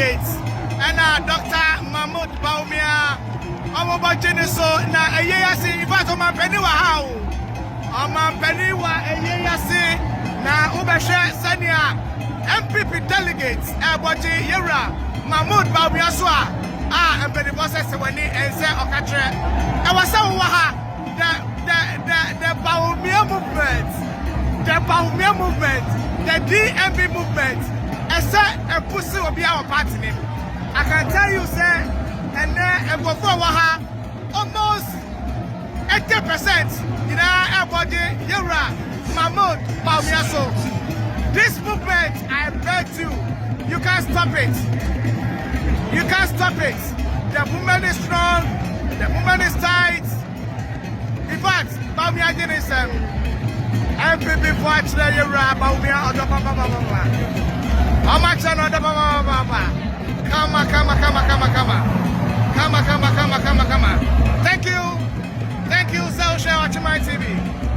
delegates and Dr. Mahmoud Baumia. I'm about Geneso na Ayasi Ivato Mampeniwa how. Mampeniwa Ayasi na Ubasha Sania MPP delegates Aboji Yera Mahmoud Baumia Swa. And the process when and say Okatre. I was so the Baumia movement, the DMB movement, and say a pussy will be our party name. I can tell you, sir, and then before almost 80% in our body, Yura, Mahmoud, Baumiaso. This movement, I beg you can't stop it. You can't stop it. The movement is strong, the movement is tight. In fact, Baumia is MPP for actually Yura, Baumia, or how much another Baba? Come. Thank you, Social watching my TV.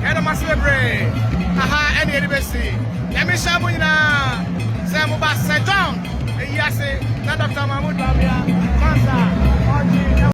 Head of my celebrate. Aha, any university. Let me show you now. Samuba Sejong. Yes, Dr. Mahmoud Babia.